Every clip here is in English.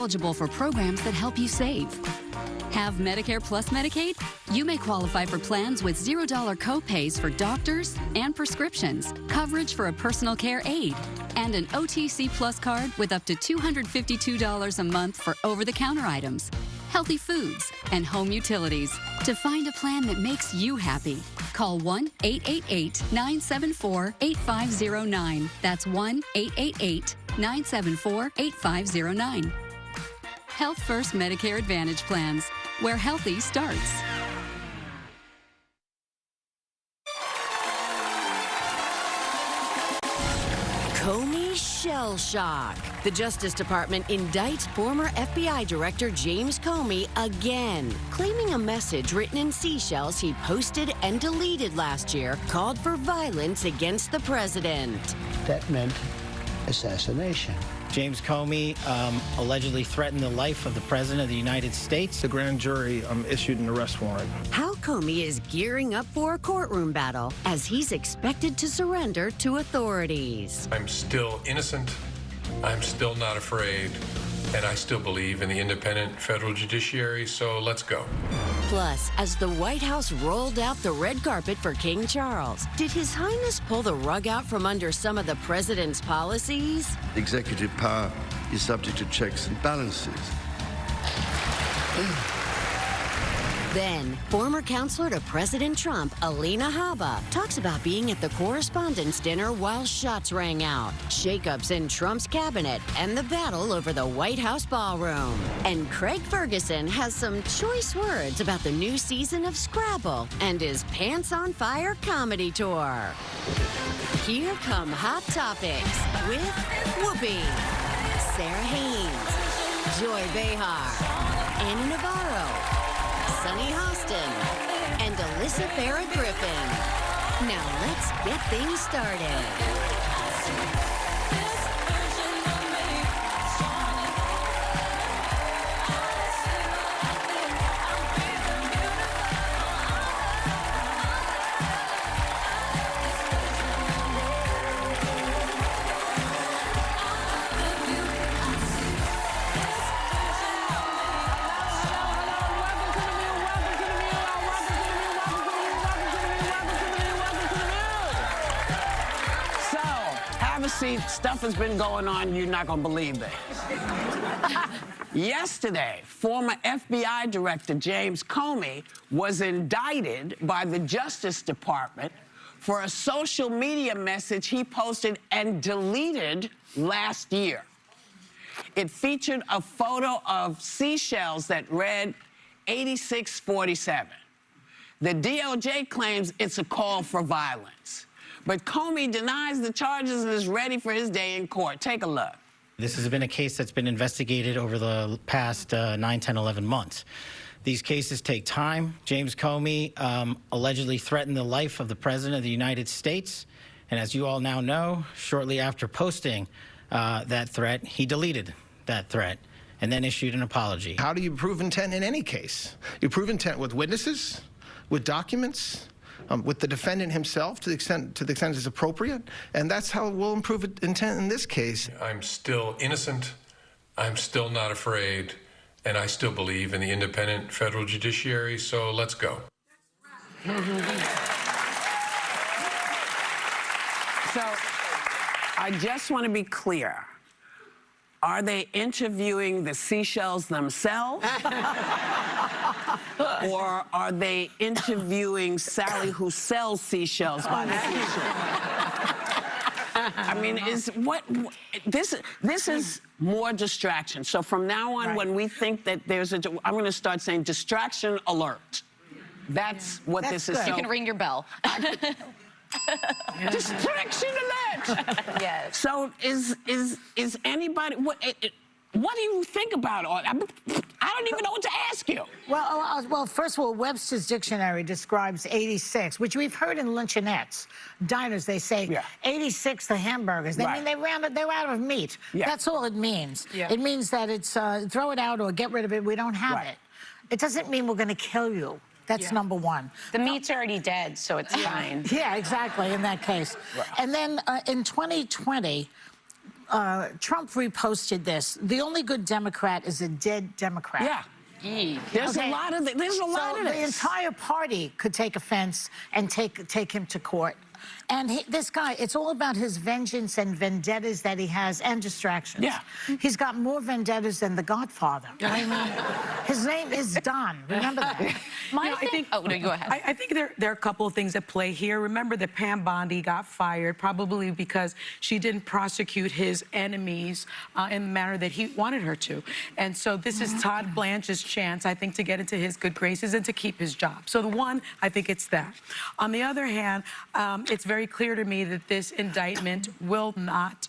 Eligible for programs that help you save. Have Medicare Plus Medicaid? You may qualify for plans with $0 copays for doctors and prescriptions, coverage for a personal care aide, and an OTC Plus card with up to $252 a month for over-the-counter items, healthy foods, and home utilities. To find a plan that makes you happy, call 1-888-974-8509. That's 1-888-974-8509. Health First Medicare Advantage plans, where healthy starts. Comey shell shock. The Justice Department indicts former FBI Director James Comey again, claiming a message written in seashells he posted and deleted last year called for violence against the president. That meant assassination. James Comey allegedly threatened the life of the President of the United States. The grand jury issued an arrest warrant. How Comey is gearing up for a courtroom battle as he's expected to surrender to authorities. I'm still innocent. I'm still not afraid. And I still believe in the independent federal judiciary, so let's go. Plus, as the White House rolled out the red carpet for King Charles, did His Highness pull the rug out from under some of the president's policies? Executive power is subject to checks and balances. Then, former counselor to President Trump, Alina Habba, talks about being at the correspondents' dinner while shots rang out, shakeups in Trump's cabinet, and the battle over the White House ballroom. And Craig Ferguson has some choice words about the new season of Scrabble and his Pants on Fire comedy tour. Here come Hot Topics with Whoopi, Sarah Haynes, Joy Behar, Annie Navarro, Sunny Hostin, and Alyssa Farah Griffin. Now let's get things started. See, stuff has been going on, you're not gonna believe this. Yesterday, former FBI Director James Comey was indicted by the Justice Department for a social media message he posted and deleted last year. It featured a photo of seashells that read 8647. The DOJ claims it's a call for violence. But Comey denies the charges and is ready for his day in court. Take a look. This has been a case that's been investigated over the past 9, 10, 11 months. These cases take time. James Comey allegedly threatened the life of the President of the United States. And as you all now know, shortly after posting that threat, he deleted that threat and then issued an apology. How do you prove intent in any case? You prove intent with witnesses, with documents, with the defendant himself to the extent it's appropriate, and that's how we'll improve intent in this case. I'm still innocent. I'm still not afraid. And I still believe in the independent federal judiciary, so let's go. So, I just want to be clear. Are they interviewing the seashells themselves? Or are they interviewing Sally who sells seashells by the seashore? I mean, this is more distraction. So from now on, when we think that there's I'm going to start saying distraction alert. That's what this is. You can ring your bell. Distraction alert! Yes. So is anybody, what do you think about it? I don't even know what to ask you. Well, first of all, Webster's Dictionary describes 86, which we've heard in luncheonettes. Diners, they say 86 the hamburgers. They mean they're out of meat. That's all it means. It means that it's throw it out or get rid of it. We don't have it. It doesn't mean we're going to kill you. That's number one. The meat's already dead, so it's fine. Yeah, exactly, in that case. And then in 2020, Trump reposted this. The only good Democrat is a dead Democrat. Yeah. There's a lot of this. The entire party could take offense and take him to court. And this guy, it's all about his vengeance and vendettas that he has and distractions. Yeah. He's got more vendettas than the Godfather. I mean, his name is Don. Remember that. I think. Oh, no, go ahead. I think there are a couple of things at play here. Remember that Pam Bondi got fired probably because she didn't prosecute his enemies in the manner that he wanted her to. And so this is Todd Blanche's chance, I think, to get into his good graces and to keep his job. So the one, I think it's that. On the other hand, it's very clear to me that this indictment will not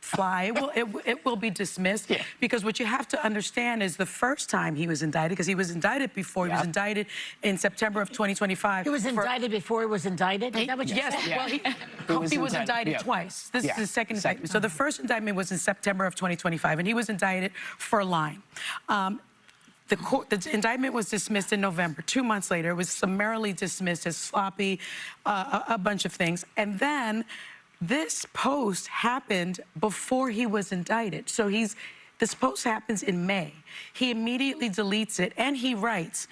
fly. It will be dismissed because what you have to understand is the first time he was indicted, because he was indicted before, he was indicted in September of 2025. He was indicted before he was indicted? Is that what you're saying? Well, he was indicted twice. This is the second indictment. So the first indictment was in September of 2025, and he was indicted for lying. The indictment was dismissed in November. 2 months later, it was summarily dismissed as sloppy, a bunch of things. And then this post happened before he was indicted. So this post happens in May. He immediately deletes it, and he writes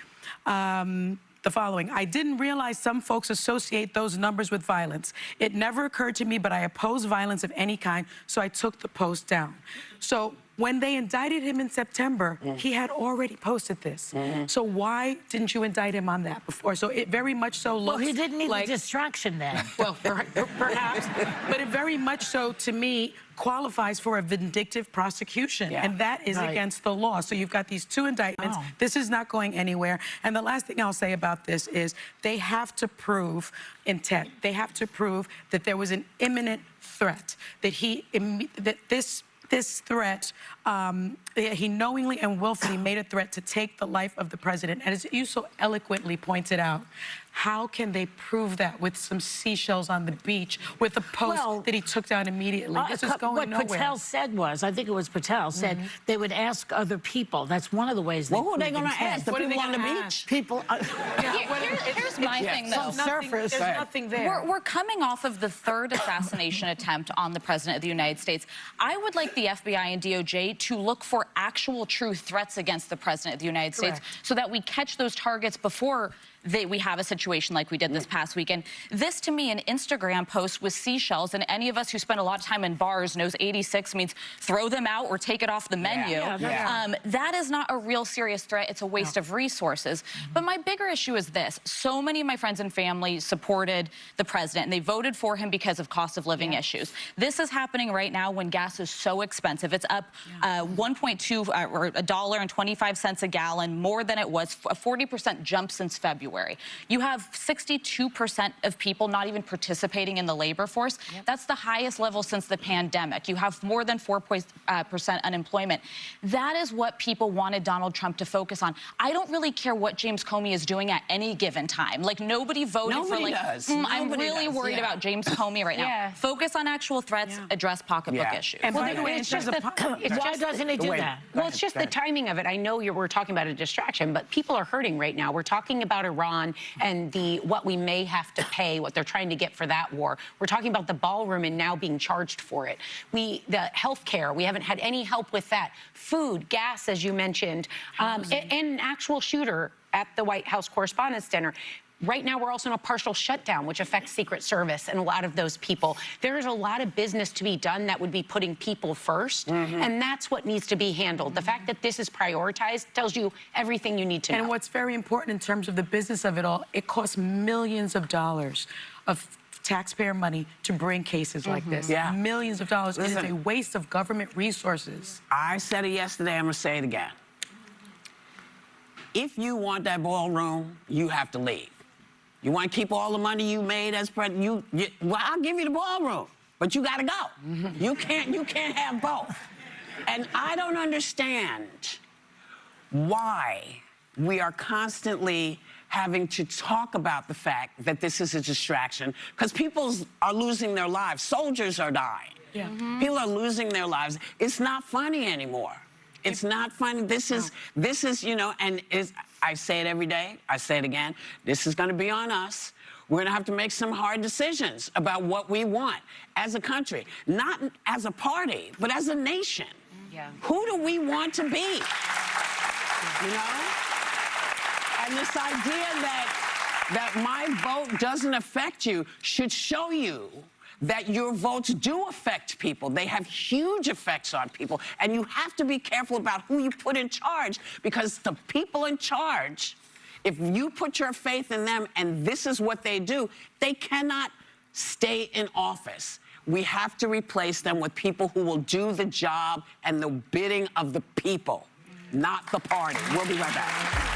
the following: I didn't realize some folks associate those numbers with violence. It never occurred to me, but I oppose violence of any kind, so I took the post down. So when they indicted him in September, he had already posted this. So why didn't you indict him on that before? So it very much so looks like... Well, he didn't need a distraction then. Well, perhaps. But it very much so, to me, qualifies for a vindictive prosecution. And that is against the law. So you've got these two indictments. This is not going anywhere. And the last thing I'll say about this is they have to prove intent. They have to prove that there was an imminent threat, that this threat, he knowingly and willfully made a threat to take the life of the president. And as you so eloquently pointed out, how can they prove that with some seashells on the beach, with a post that he took down immediately? This is going nowhere. What Patel said was, I think it was Patel, said they would ask other people. That's one of the ways they Well, who are they going to ask? The people on the beach? People... Here's my thing, though. Surface. There's nothing there. We're coming off of the third assassination attempt on the President of the United States. I would like the FBI and DOJ to look for actual true threats against the President of the United States so that we catch those targets before we have a situation like we did this past weekend. This, to me, an Instagram post with seashells, and any of us who spend a lot of time in bars knows 86 means throw them out or take it off the menu. That is not a real serious threat. It's a waste of resources. But my bigger issue is this. So many of my friends and family supported the president, and they voted for him because of cost of living issues. This is happening right now when gas is so expensive. It's up $1.2 or $1.25 a gallon, more than it was, a 40% jump since February. You have 62% of people not even participating in the labor force. That's the highest level since the pandemic. You have more than 4% unemployment. That is what people wanted Donald Trump to focus on. I don't really care what James Comey is doing at any given time. Like, nobody voted for, like, I'm really worried about James Comey right now. Focus on actual threats, address pocketbook issues. And by the way, why doesn't he do that? Well, it's just the timing of it. I know we're talking about a distraction, but people are hurting right now. We're talking about Iran and what we may have to pay, what they're trying to get for that war. We're talking about the ballroom and now being charged for it. The health care, we haven't had any help with that. Food, gas, as you mentioned, and an actual shooter at the White House Correspondents' Dinner. Right now, we're also in a partial shutdown, which affects Secret Service and a lot of those people. There is a lot of business to be done that would be putting people first, and that's what needs to be handled. The fact that this is prioritized tells you everything you need to know. And what's very important in terms of the business of it all, it costs millions of dollars of taxpayer money to bring cases like this. Millions of dollars. It is a waste of government resources. I said it yesterday, I'm going to say it again. If you want that ballroom, you have to leave. You want to keep all the money you made as president? Well, I'll give you the ballroom, but you got to go. You can't have both. And I don't understand why we are constantly having to talk about the fact that this is a distraction, because people are losing their lives. Soldiers are dying. People are losing their lives. It's not funny anymore. It's not funny. This is, you know, and I say it every day. I say it again. This is going to be on us. We're going to have to make some hard decisions about what we want as a country, not as a party, but as a nation. Yeah. Who do we want to be? You know? And this idea that my vote doesn't affect you should show you that your votes do affect people. They have huge effects on people. And you have to be careful about who you put in charge, because the people in charge, if you put your faith in them and this is what they do, they cannot stay in office. We have to replace them with people who will do the job and the bidding of the people, not the party. We'll be right back.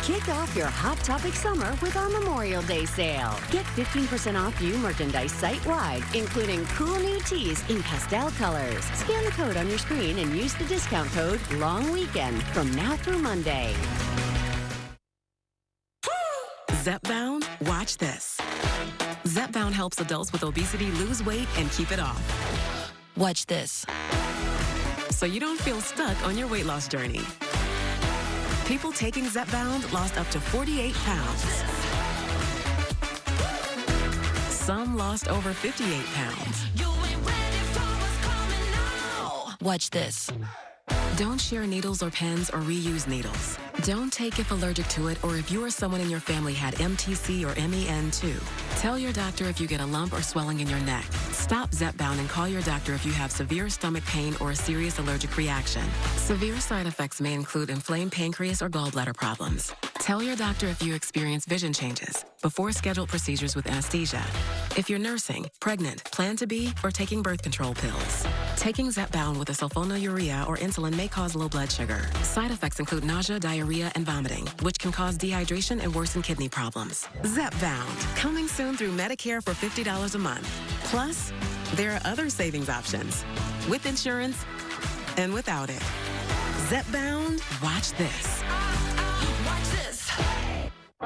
Kick off your Hot Topic summer with our Memorial Day sale. Get 15% off new merchandise site-wide, including cool new tees in pastel colors. Scan the code on your screen and use the discount code LONGWEEKEND from now through Monday. Zepbound, watch this. Zepbound helps adults with obesity lose weight and keep it off. Watch this. So you don't feel stuck on your weight loss journey. People taking Zepbound lost up to 48 pounds. Some lost over 58 pounds. Watch this. Don't share needles or pens or reuse needles. Don't take if allergic to it or if you or someone in your family had MTC or MEN too. Tell your doctor if you get a lump or swelling in your neck. Stop Zepbound and call your doctor if you have severe stomach pain or a serious allergic reaction. Severe side effects may include inflamed pancreas or gallbladder problems. Tell your doctor if you experience vision changes before scheduled procedures with anesthesia. If you're nursing, pregnant, plan to be, or taking birth control pills. Taking Zepbound with a sulfonylurea or insulin may cause low blood sugar. Side effects include nausea, diarrhea, and vomiting, which can cause dehydration and worsen kidney problems. Zepbound, coming soon through Medicare for $50 a month. Plus, there are other savings options, with insurance and without it. Zepbound, watch this. Watch this.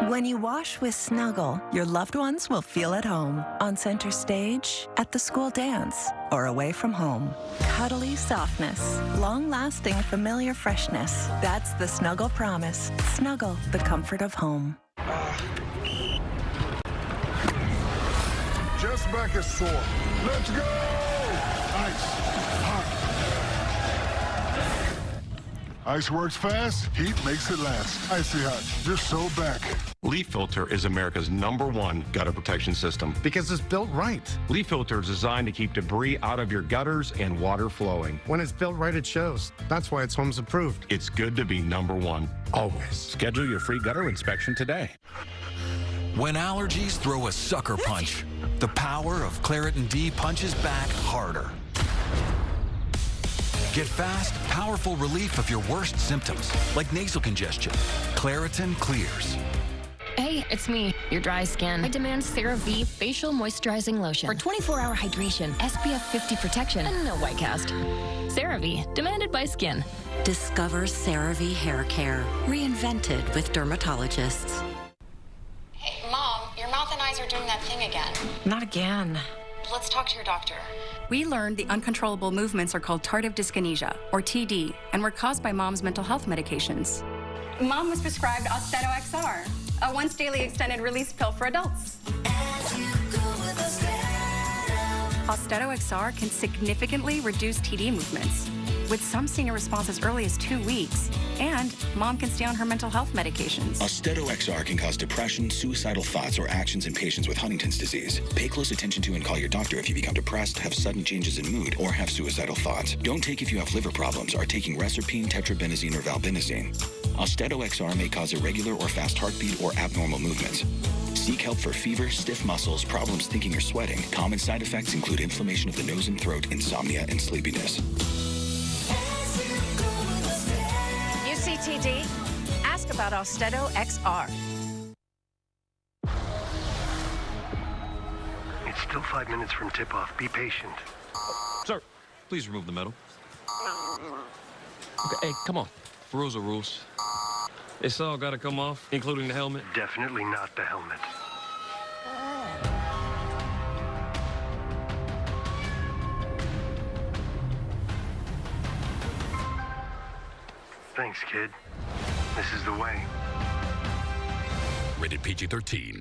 When you wash with Snuggle, your loved ones will feel at home. On center stage, at the school dance, or away from home. Cuddly softness, long-lasting familiar freshness. That's the Snuggle promise. Snuggle, the comfort of home. Jeff's back is sore. Let's go! Ice. Hot. Ice works fast, heat makes it last. Icy Hot, just so back. Leaf Filter is America's #1 gutter protection system because it's built right. Leaf Filter is designed to keep debris out of your gutters and water flowing. When it's built right, it shows. That's why it's Homes Approved. It's good to be #1. Always. Schedule your free gutter inspection today. When allergies throw a sucker punch, the power of Claritin D punches back harder. Get fast, powerful relief of your worst symptoms, like nasal congestion. Claritin clears. Hey, it's me, your dry skin. I demand CeraVe Facial Moisturizing Lotion for 24-hour hydration, SPF 50 protection, and no white cast. CeraVe, demanded by skin. Discover CeraVe Hair Care, reinvented with dermatologists. Hey, Mom, your mouth and eyes are doing that thing again. Not again. Let's talk to your doctor. We learned the uncontrollable movements are called tardive dyskinesia, or TD, and were caused by Mom's mental health medications. Mom was prescribed Austedo XR, a once-daily extended-release pill for adults. Austedo XR can significantly reduce TD movements, with some seeing a response as early as 2 weeks, and Mom can stay on her mental health medications. Austedo XR can cause depression, suicidal thoughts, or actions in patients with Huntington's disease. Pay close attention to and call your doctor if you become depressed, have sudden changes in mood, or have suicidal thoughts. Don't take if you have liver problems, are taking Reserpine, tetrabenazine, or valbenazine. Austedo XR may cause irregular or fast heartbeat or abnormal movements. Seek help for fever, stiff muscles, problems thinking or sweating. Common side effects include inflammation of the nose and throat, insomnia, and sleepiness. UCTD, ask about Austedo XR. It's still 5 minutes from tip-off. Be patient. Sir, please remove the medal. Okay, hey, come on. Rules are rules. It's all got to come off, including the helmet. Definitely not the helmet. Thanks, kid. This is the way. Rated PG-13.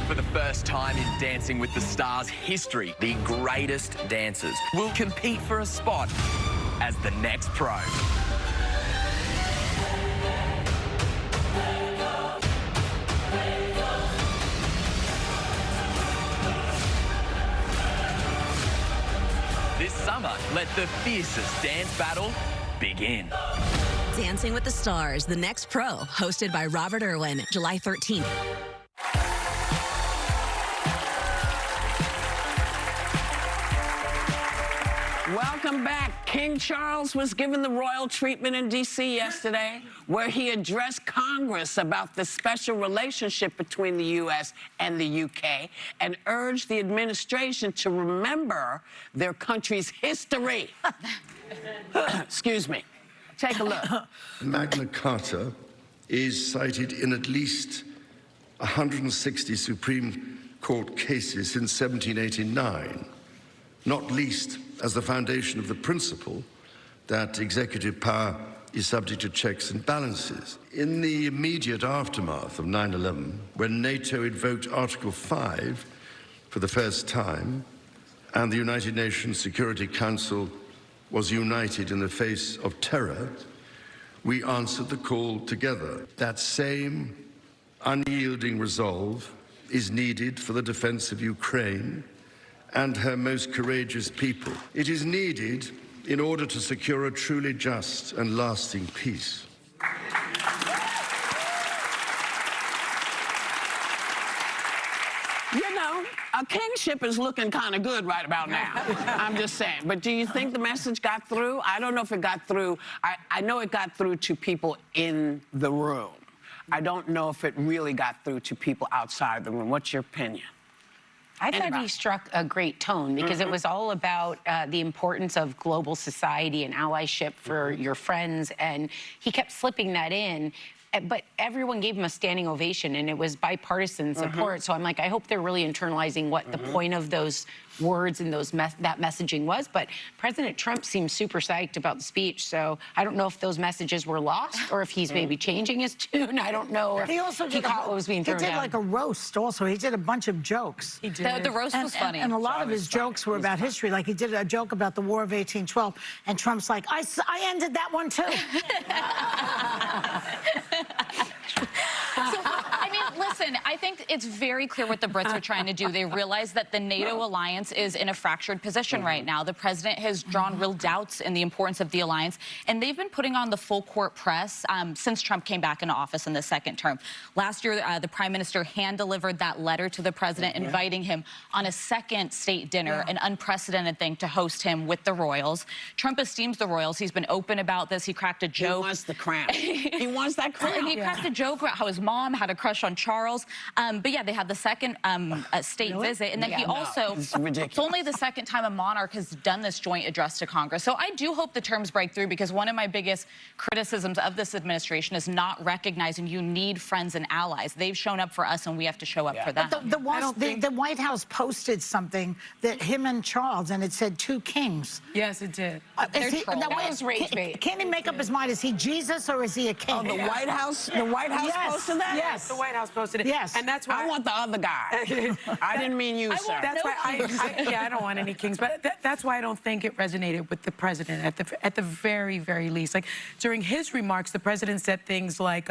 For the first time in Dancing with the Stars history, the greatest dancers will compete for a spot as the next pro. This summer, let the fiercest dance battle begin. Dancing with the Stars, The Next Pro, hosted by Robert Irwin, July 13th. Welcome back. King Charles was given the royal treatment in D.C. yesterday, where he addressed Congress about the special relationship between the U.S. and the U.K. and urged the administration to remember their country's history. Excuse me. Take a look. Magna Carta is cited in at least 160 Supreme Court cases since 1789, not least as the foundation of the principle that executive power is subject to checks and balances. In the immediate aftermath of 9/11, when NATO invoked Article 5 for the first time, and the United Nations Security Council was united in the face of terror, we answered the call together. That same unyielding resolve is needed for the defense of Ukraine and her most courageous people. It is needed in order to secure a truly just and lasting peace. You know, a kingship is looking kind of good right about now. I'm just saying. But do you think the message got through? I don't know if it got through. I know it got through to people in the room. I don't know if it really got through to people outside the room. What's your opinion? I thought he struck a great tone because it was all about the importance of global society and allyship for your friends, and he kept slipping that in. But everyone gave him a standing ovation, and it was bipartisan support. So I'm like, I hope they're really internalizing what the point of those words and that messaging was. But President Trump seems super psyched about the speech. So I don't know if those messages were lost or if he's maybe changing his tune. I don't know. If he also did caught what was being thrown down. He did like a roast also. He did a bunch of jokes. He did. The roast was funny. And a lot of his jokes were about history. Like he did a joke about the War of 1812. And Trump's like, I ended that one too. So, I mean, listen, I think it's very clear what the Brits are trying to do. They realize that the NATO alliance is in a fractured position right now. The president has drawn real doubts in the importance of the alliance, and they've been putting on the full court press since Trump came back into office in the second term. Last year, the prime minister hand-delivered that letter to the president inviting him on a second state dinner, an unprecedented thing to host him with the royals. Trump esteems the royals. He's been open about this. He cracked a joke. He wants the crown. He wants that crown. He cracked a joke about how his mom had a crush on Charles. But yeah, they had the second state visit. And then he also, it's only the second time a monarch has done this joint address to Congress. So I do hope the terms break through, because one of my biggest criticisms of this administration is not recognizing you need friends and allies. They've shown up for us and we have to show up for them. But the White House posted something that him and Charles, and it said two kings. Yes, it did. That was rage bait. Can he make up his mind? Is he Jesus or is he a king? Oh, the White House? The White House posted that? Yes, the White House posted it. Yes. And that's why I want the other guy. I didn't mean you, sir. That's why I don't want any kings, but that's why I don't think it resonated with the president at the very, very least. Like during his remarks, the president said things like,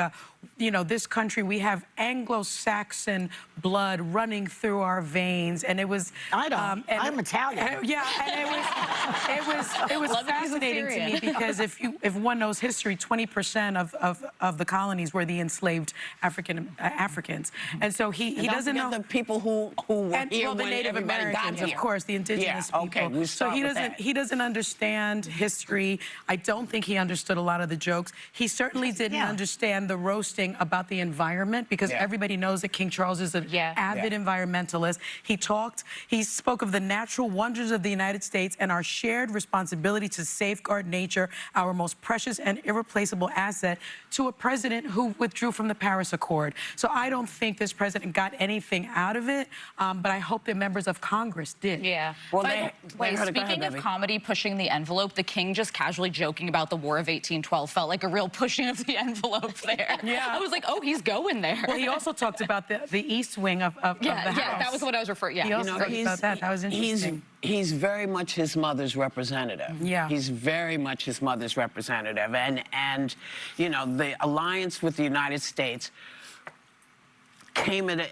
you know, this country, we have Anglo-Saxon blood running through our veins, and it was. I don't. I'm Italian. Yeah, and it was fascinating to me, because if one knows history, 20% of the colonies were the enslaved Africans, and so he doesn't know the people who were here when the Native Americans, of course, the indigenous people. Okay, so he doesn't understand history. I don't think he understood a lot of the jokes. He certainly didn't understand the roasting about the environment, because everybody knows that King Charles is an avid environmentalist. He spoke of the natural wonders of the United States and our shared responsibility to safeguard nature, our most precious and irreplaceable asset, to a president who withdrew from the Paris Accord. So I don't don't think this president got anything out of it, but I hope that members of Congress did. Yeah. Well, speaking of comedy pushing the envelope, the king just casually joking about the War of 1812 felt like a real pushing of the envelope there. Yeah. I was like, oh, he's going there. Well, he also talked about the East Wing of the House. Yeah, that was what I was referring. Yeah, he also talked about that. That was interesting. He's very much his mother's representative. Yeah. He's very much his mother's representative. And you know, the alliance with the United States came at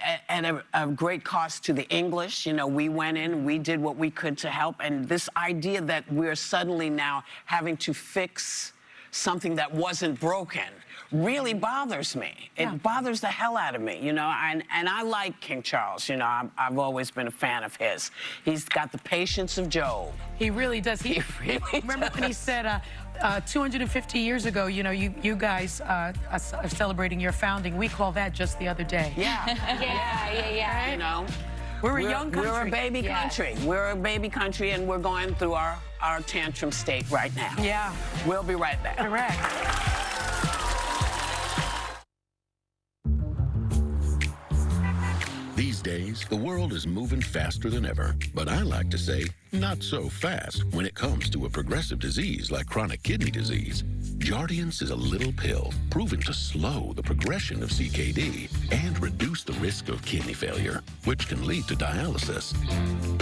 a great cost to the English. You know, we went in, we did what we could to help. And this idea that we're suddenly now having to fix something that wasn't broken really bothers me. It bothers the hell out of me, you know, and I like King Charles, you know, I've always been a fan of his. He's got the patience of Job. He really does. He really remember when he said 250 years ago, you know, you guys are celebrating your founding. We call that just the other day. Yeah. Yeah. You know, we're a young country. We're a baby country. We're a baby country, and we're going through our tantrum state right now. Yeah. We'll be right back. Correct. These days, the world is moving faster than ever, but I like to say, not so fast when it comes to a progressive disease like chronic kidney disease. Jardiance is a little pill proven to slow the progression of CKD and reduce the risk of kidney failure, which can lead to dialysis.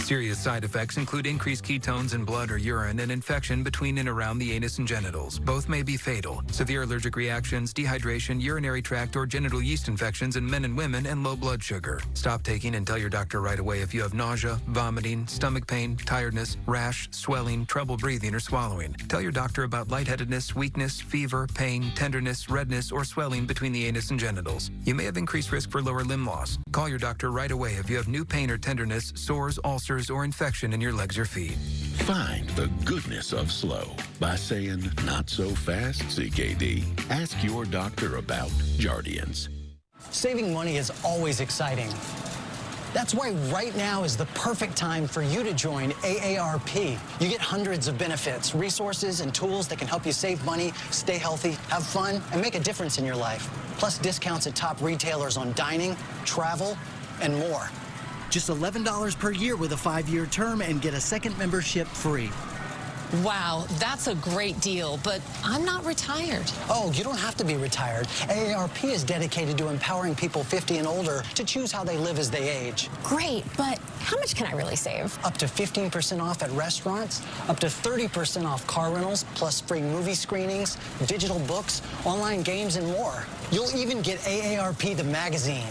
Serious side effects include increased ketones in blood or urine and infection between and around the anus and genitals. Both may be fatal. Severe allergic reactions, dehydration, urinary tract or genital yeast infections in men and women, and low blood sugar. Stop taking and tell your doctor right away if you have nausea, vomiting, stomach pain, tiredness, rash, swelling, trouble breathing or swallowing. Tell your doctor about lightheadedness, weakness, fever, pain, tenderness, redness, or swelling between the anus and genitals. You may have increased risk for lower limb loss. Call your doctor right away if you have new pain or tenderness, sores, ulcers, or infection in your legs or feet. Find the goodness of slow by saying, not so fast, CKD. Ask your doctor about Jardiance. Saving money is always exciting. That's why right now is the perfect time for you to join AARP. You get hundreds of benefits, resources, and tools that can help you save money, stay healthy, have fun, and make a difference in your life. Plus discounts at top retailers on dining, travel, and more. Just $11 per year with a 5-year term and get a second membership free. Wow, that's a great deal, but I'm not retired. Oh, you don't have to be retired. AARP is dedicated to empowering people 50 and older to choose how they live as they age. Great, but how much can I really save? Up to 15% off at restaurants, up to 30% off car rentals, plus free movie screenings, digital books, online games, and more. You'll even get AARP the magazine.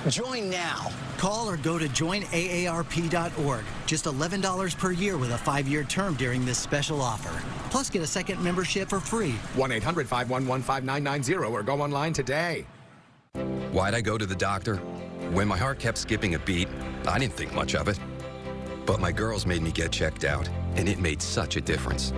Join now. Call or go to joinaarp.org. Just $11 per year with a 5-year term during this special offer. Plus, get a second membership for free. 1-800-511-5990 or go online today. Why'd I go to the doctor? When my heart kept skipping a beat, I didn't think much of it. But my girls made me get checked out, and it made such a difference.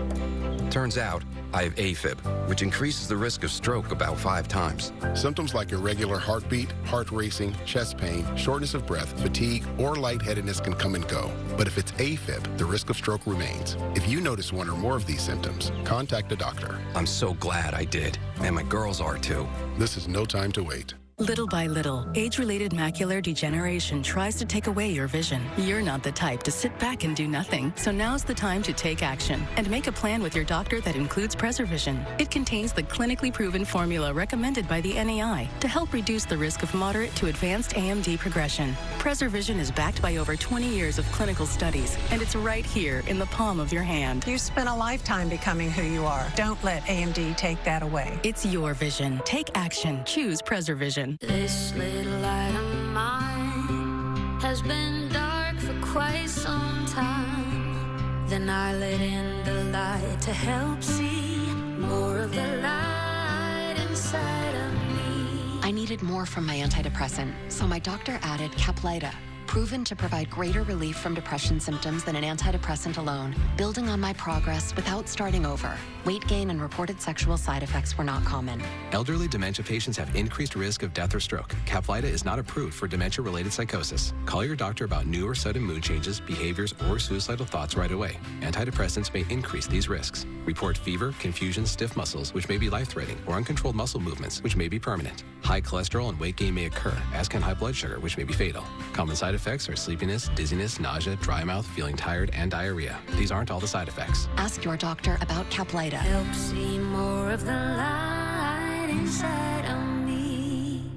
Turns out, I have AFib, which increases the risk of stroke about 5 times. Symptoms like irregular heartbeat, heart racing, chest pain, shortness of breath, fatigue, or lightheadedness can come and go. But if it's AFib, the risk of stroke remains. If you notice one or more of these symptoms, contact a doctor. I'm so glad I did, and my girls are too. This is no time to wait. Little by little, age-related macular degeneration tries to take away your vision. You're not the type to sit back and do nothing, so now's the time to take action and make a plan with your doctor that includes PreserVision. It contains the clinically proven formula recommended by the NEI to help reduce the risk of moderate to advanced AMD progression. PreserVision is backed by over 20 years of clinical studies, and it's right here in the palm of your hand. You spent a lifetime becoming who you are. Don't let AMD take that away. It's your vision. Take action. Choose PreserVision. This little light of mine has been dark for quite some time. Then I let in the light to help see more of the light inside of me. I needed more from my antidepressant, so my doctor added Caplyta, proven to provide greater relief from depression symptoms than an antidepressant alone, building on my progress without starting over. Weight gain and reported sexual side effects were not common. Elderly dementia patients have increased risk of death or stroke. Caplyta is not approved for dementia-related psychosis. Call your doctor about new or sudden mood changes, behaviors, or suicidal thoughts right away. Antidepressants may increase these risks. Report fever, confusion, stiff muscles, which may be life-threatening, or uncontrolled muscle movements, which may be permanent. High cholesterol and weight gain may occur, as can high blood sugar, which may be fatal. Common side effects are sleepiness, dizziness, nausea, dry mouth, feeling tired, and diarrhea. These aren't all the side effects. Ask your doctor about Caplyta. Help see more of the light inside of me.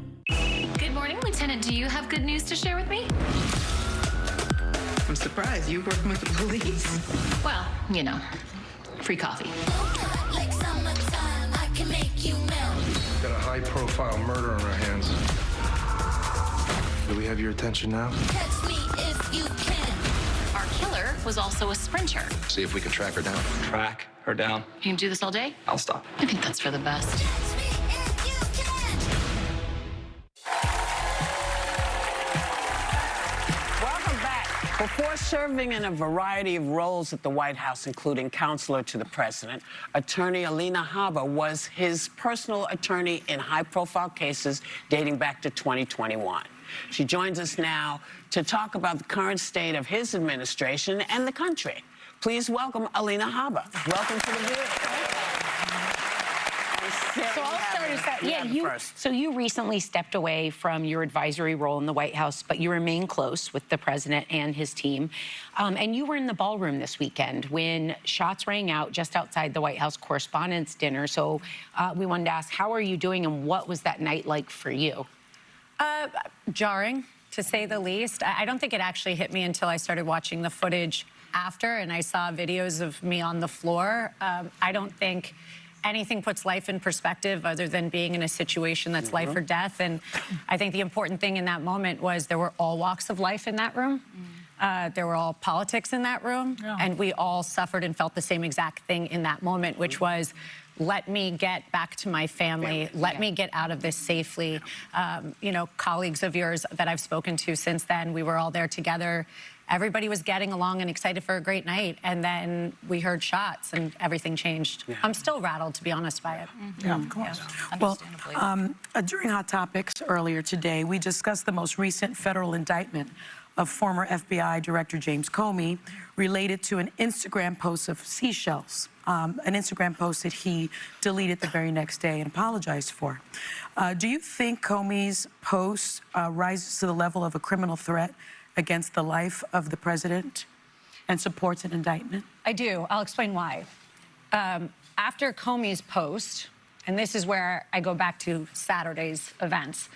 Good morning, Lieutenant. Do you have good news to share with me? I'm surprised. You working with the police? Well, you know, free coffee. Like summertime, I can make you melt. Got a high-profile murder on our hands. Do we have your attention now? Catch me if you can. Our killer was also a sprinter. See if we can track her down. Track her down? You can do this all day? I'll stop. I think that's for the best. Before serving in a variety of roles at the White House, including counselor to the president, attorney Alina Habba was his personal attorney in high-profile cases dating back to 2021. She joins us now to talk about the current state of his administration and the country. Please welcome Alina Habba. Welcome to the View. So I'll start us out. Yeah, so you recently stepped away from your advisory role in the White House, but you remain close with the president and his team. And you were in the ballroom this weekend when shots rang out just outside the White House Correspondents' Dinner. So we wanted to ask, how are you doing, and what was that night like for you? Jarring, to say the least. I don't think it actually hit me until I started watching the footage after, and I saw videos of me on the floor. I don't think anything puts life in perspective other than being in a situation that's life or death. And I think the important thing in that moment was there were all walks of life in that room. There were all politics in that room. And we all suffered and felt the same exact thing in that moment, which was, let me get back to my family. Let me get out of this safely. You know, colleagues of yours that I've spoken to since then, we were all there together. Everybody was getting along and excited for a great night. And then we heard shots and everything changed. I'm still rattled, to be honest, by it. Yeah, of course. Well, during Hot Topics earlier today, we discussed the most recent federal indictment of former FBI Director James Comey related to an Instagram post of seashells, an Instagram post that he deleted the very next day and apologized for. Do you think Comey's post rises to the level of a criminal threat against the life of the president and supports an indictment? I do. I'll explain why. After Comey's post, and this is where I go back to Saturday's events,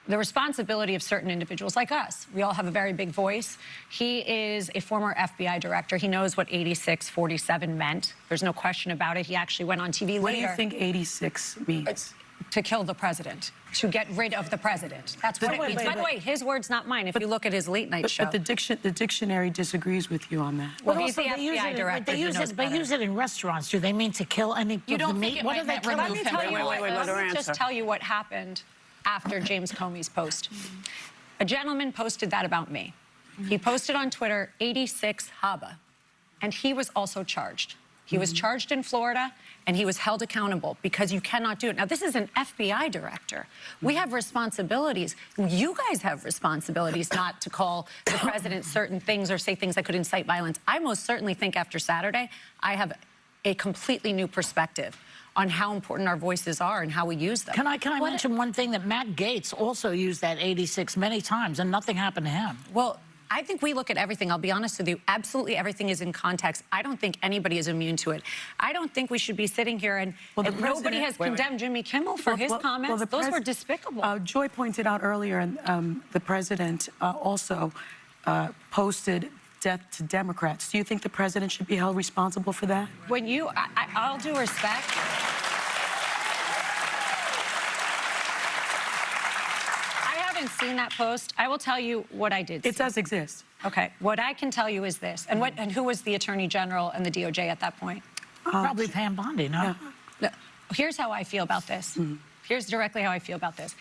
the responsibility of certain individuals like us. We all have a very big voice. He is a former FBI director. He knows what 8647 meant. There's no question about it. He actually went on TV later. What do you think 86 means? To kill the president, to get rid of the president. That's what it means. By the way, his words, not mine, if you look at his late night show. But the dictionary disagrees with you on that. Well, he's the FBI director. They use it in restaurants. Do they mean to kill any you don't of the think meat? it What do they kill? Let me tell you let me just tell you what happened after James Comey's post. A gentleman posted that about me. He posted on Twitter, 86 Habba, and he was also charged. He was charged in Florida, and he was held accountable because you cannot do it. Now, this is an FBI director. We have responsibilities. You guys have responsibilities not to call the president certain things or say things that could incite violence. I most certainly think after Saturday, I have a completely new perspective on how important our voices are and how we use them. Can I mention one thing, that Matt Gaetz also used that 86 many times, and nothing happened to him? Well, I think we look at everything. I'll be honest with you. Absolutely everything is in context. I don't think anybody is immune to it. I don't think we should be sitting here and nobody has condemned Jimmy Kimmel for his comments. Those were despicable. Joy pointed out earlier, and the president also posted death to Democrats. Do you think the president should be held responsible for that? When you, all due respect. Seen that post. I will tell you what I did see. It does exist. Okay. What I can tell you is this. And who was the Attorney General and the DOJ at that point? Probably Pam Bondi, no? No. Here's how I feel about this. Here's directly how I feel about this.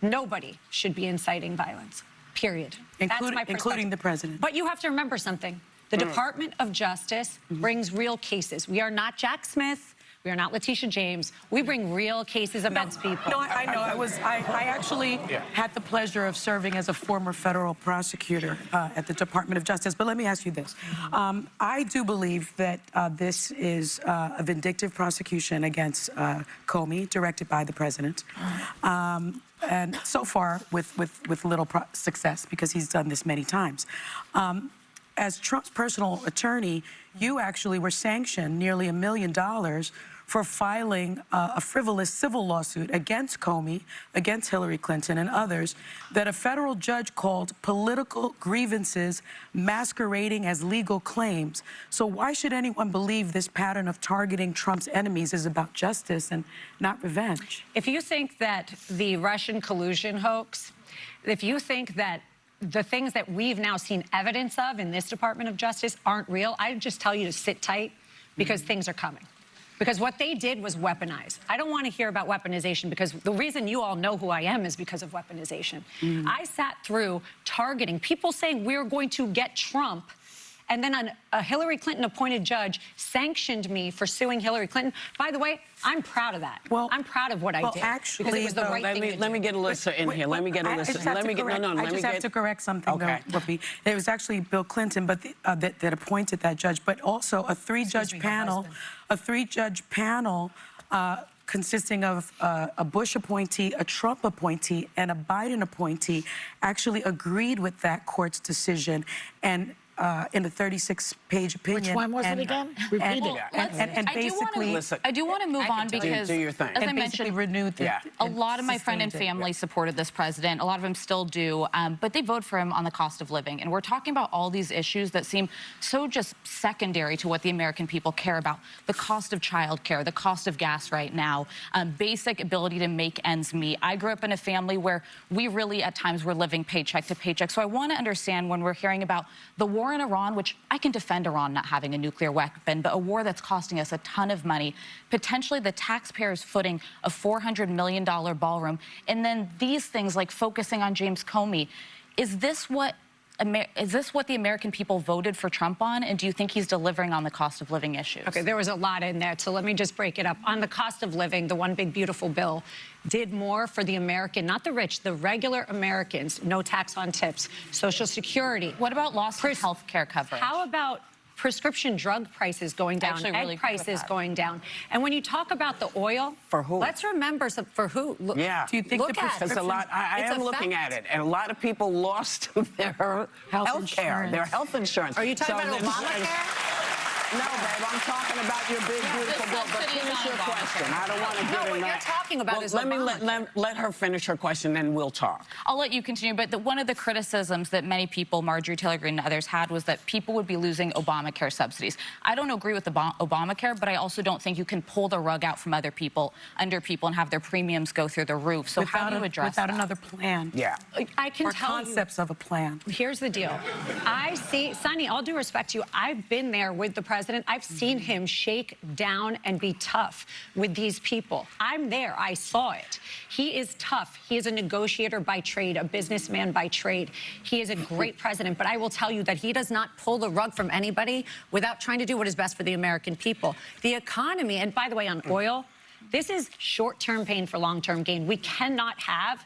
Nobody should be inciting violence, period. That's my perspective. Including the president. But you have to remember something. The Department of Justice brings real cases. We are not Jack Smith. We are not Letitia James. We bring real cases against people. No, I know. I actually had the pleasure of serving as a former federal prosecutor at the Department of Justice. But let me ask you this. I do believe that this is a vindictive prosecution against Comey, directed by the president. And so far, with little success, because he's done this many times. As Trump's personal attorney, you actually were sanctioned nearly $1 million for filing a frivolous civil lawsuit against Comey, against Hillary Clinton and others, that a federal judge called political grievances masquerading as legal claims. So why should anyone believe this pattern of targeting Trump's enemies is about justice and not revenge? If you think that the Russian collusion hoax, if you think that the things that we've now seen evidence of in this Department of Justice aren't real, I'd just tell you to sit tight, because things are coming. Because what they did was weaponize. I don't want to hear about weaponization, because the reason you all know who I am is because of weaponization. I sat through targeting, people saying we're going to get Trump, and then a Hillary Clinton-appointed judge sanctioned me for suing Hillary Clinton. By the way, I'm proud of that. Well, I'm proud of what I did. Actually, because it was the right thing to do. Let me get Alyssa in here. Let me get Alyssa. I just have to correct something, though, Whoopi. It was actually Bill Clinton, but that appointed that judge, but also a three-judge panel, consisting of a Bush appointee, a Trump appointee, and a Biden appointee, actually agreed with that court's decision, and in a 36-page opinion. Which one was it again? Repeat it. And basically, I do want to move on because, as I mentioned, renewed a lot of my friend and family supported this president. A lot of them still do, but they vote for him on the cost of living. And we're talking about all these issues that seem so just secondary to what the American people care about. The cost of childcare, the cost of gas right now, basic ability to make ends meet. I grew up in a family where we really, at times, were living paycheck to paycheck. So I want to understand, when we're hearing about the war in Iran, which I can defend Iran not having a nuclear weapon, but a war that's costing us a ton of money, potentially the taxpayers footing a $400 million ballroom, and then these things like focusing on James Comey. Is this what the American people voted for Trump on? And do you think he's delivering on the cost of living issues? Okay, there was a lot in there, so let me just break it up. On the cost of living, the one big beautiful bill did more for the American, not the rich, the regular Americans. No tax on tips, Social Security. What about loss of health care coverage? How about prescription drug prices going down, really egg prices going down? And when you talk about the oil, for who? Let's remember for who. Look, do you think the prescription? It's a lot. I am looking at it, and a lot of people lost their health care, their health insurance. Are you talking about Obamacare? No, babe, I'm talking about your big, beautiful bill. But finish your question. I don't want to get in what you're talking about is let her finish her question, then we'll talk. I'll let you continue, but one of the criticisms that many people, Marjorie Taylor Greene and others, had was that people would be losing Obamacare subsidies. I don't agree with Obamacare, but I also don't think you can pull the rug out from under people and have their premiums go through the roof. So how do you address that? Without another plan. Yeah. I can or tell concepts of a plan. Here's the deal. I see, Sonny, all due respect to you, I've been there with the president. I've seen him shake down and be tough with these people. I'm there. I saw it. He is tough. He is a negotiator by trade, a businessman by trade. He is a great president, but I will tell you that he does not pull the rug from anybody without trying to do what is best for the American people. The economy, and by the way, on oil, this is short-term pain for long-term gain. We cannot have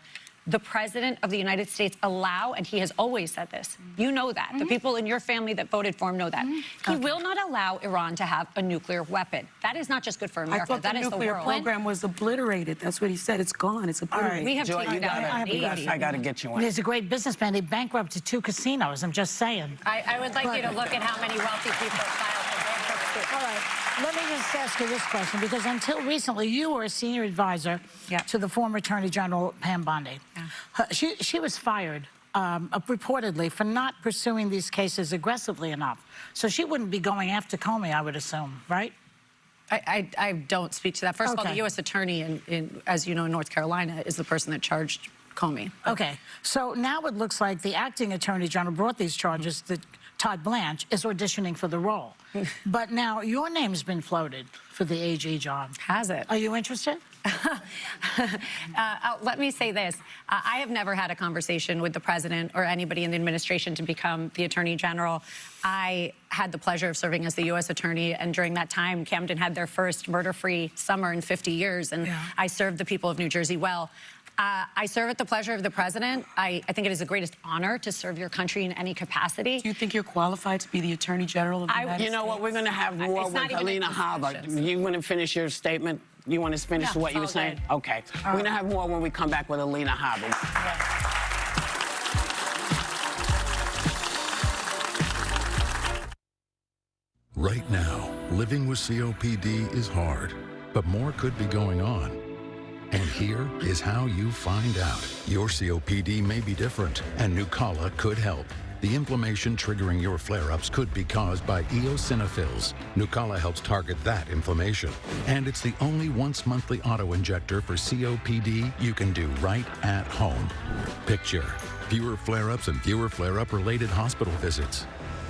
the president of the United States allow, and he has always said this, you know that. The people in your family that voted for him know that. He will not allow Iran to have a nuclear weapon. That is not just good for America. I thought that the is the nuclear world. program was obliterated. That's what he said. It's gone. It's obliterated. All right. We have Joy, taken I got to get you on. He's a great businessman. He bankrupted 2 casinos. I'm just saying. I would like you to look at how many wealthy people filed for bankruptcy. All right. Let me just ask you this question, because until recently, you were a senior advisor to the former Attorney General, Pam Bondi. She was fired, reportedly, for not pursuing these cases aggressively enough. So she wouldn't be going after Comey, I would assume, right? I don't speak to that. First of all, the U.S. attorney, as you know, in North Carolina, is the person that charged Comey. Okay. So now it looks like the acting Attorney General brought these charges Todd Blanche, is auditioning for the role. But now your name's been floated for the AG job. Has it? Are you interested? Let me say this. I have never had a conversation with the president or anybody in the administration to become the attorney general. I had the pleasure of serving as the U.S. attorney, and during that time, Camden had their first murder-free summer in 50 years, and I served the people of New Jersey well. I serve at the pleasure of the president. I think it is the greatest honor to serve your country in any capacity. Do you think you're qualified to be the attorney general of the United States? You know what? We're going to have more with Alina Habba. You want to finish your statement? You want to finish what you were saying? Good. Okay. We're going to have more when we come back with Alina Habba. Right now, living with COPD is hard, but more could be going on. And here is how you find out. Your COPD may be different, and Nucala could help. The inflammation triggering your flare-ups could be caused by eosinophils. Nucala helps target that inflammation. And it's the only once-monthly auto-injector for COPD you can do right at home. Picture fewer flare-ups and fewer flare-up-related hospital visits.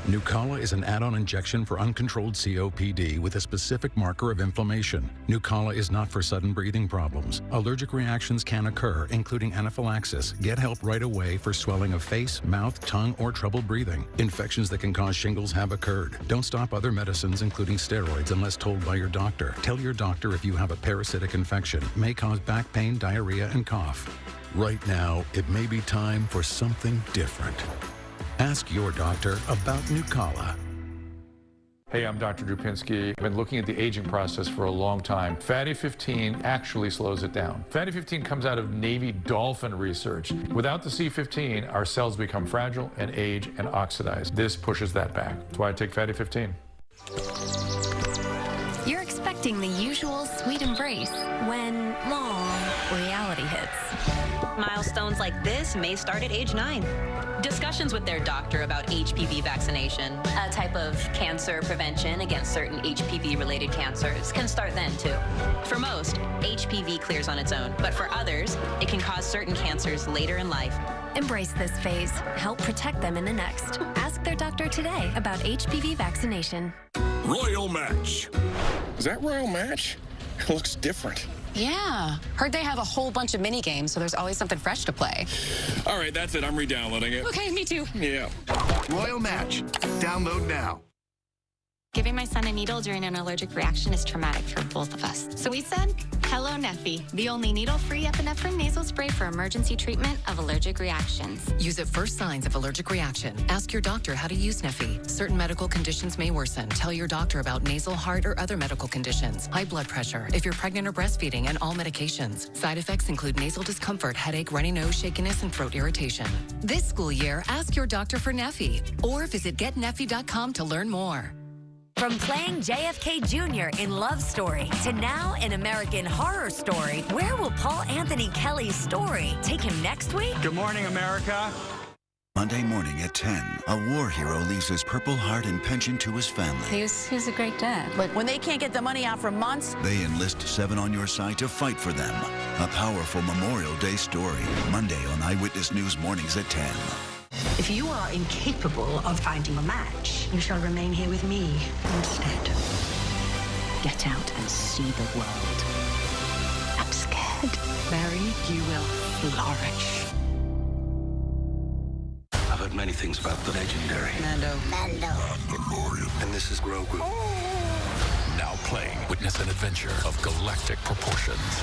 Nucala is an add-on injection for uncontrolled COPD with a specific marker of inflammation. Nucala is not for sudden breathing problems. Allergic reactions can occur, including anaphylaxis. Get help right away for swelling of face, mouth, tongue, or trouble breathing. Infections that can cause shingles have occurred. Don't stop other medicines, including steroids, unless told by your doctor. Tell your doctor if you have a parasitic infection. May cause back pain, diarrhea, and cough. Right now, it may be time for something different. Ask your doctor about Nucala. Hey, I'm Dr. Drupinski. I've been looking at the aging process for a long time. Fatty 15 actually slows it down. Fatty 15 comes out of Navy dolphin research. Without the C15, our cells become fragile and age and oxidize. This pushes that back. That's why I take Fatty 15. You're expecting the usual sweet embrace when long reality hits. Milestones like this may start at age 9. Discussions with their doctor about HPV vaccination, a type of cancer prevention against certain HPV-related cancers, can start then, too. For most, HPV clears on its own, but for others, it can cause certain cancers later in life. Embrace this phase. Help protect them in the next. Ask their doctor today about HPV vaccination. Royal Match. Is that Royal Match? It looks different. Yeah. Heard they have a whole bunch of mini games, so there's always something fresh to play. All right, that's it. I'm re-downloading it. Okay, me too. Yeah. Royal Match. Download now. Giving my son a needle during an allergic reaction is traumatic for both of us. So we said, hello, Neffy, the only needle-free epinephrine nasal spray for emergency treatment of allergic reactions. Use it for signs of allergic reaction. Ask your doctor how to use Neffy. Certain medical conditions may worsen. Tell your doctor about nasal, heart, or other medical conditions. High blood pressure, if you're pregnant or breastfeeding, and all medications. Side effects include nasal discomfort, headache, runny nose, shakiness, and throat irritation. This school year, ask your doctor for Neffy, or visit getneffy.com to learn more. From playing JFK Jr. in Love Story to now in American Horror Story, where will Paul Anthony Kelly's story take him next week? Good morning, America. Monday morning at 10, a war hero leaves his Purple Heart and pension to his family. He's a great dad. But when they can't get the money out for months, They enlist 7 on your side to fight for them. A powerful Memorial Day story. Monday on Eyewitness News Mornings at 10. If you are incapable of finding a match, you shall remain here with me instead. Get out and see the world. I'm scared. Mary, you will flourish. I've heard many things about the legendary Mando. Mandalorian. And this is Grogu. Now playing Witness an adventure of galactic proportions.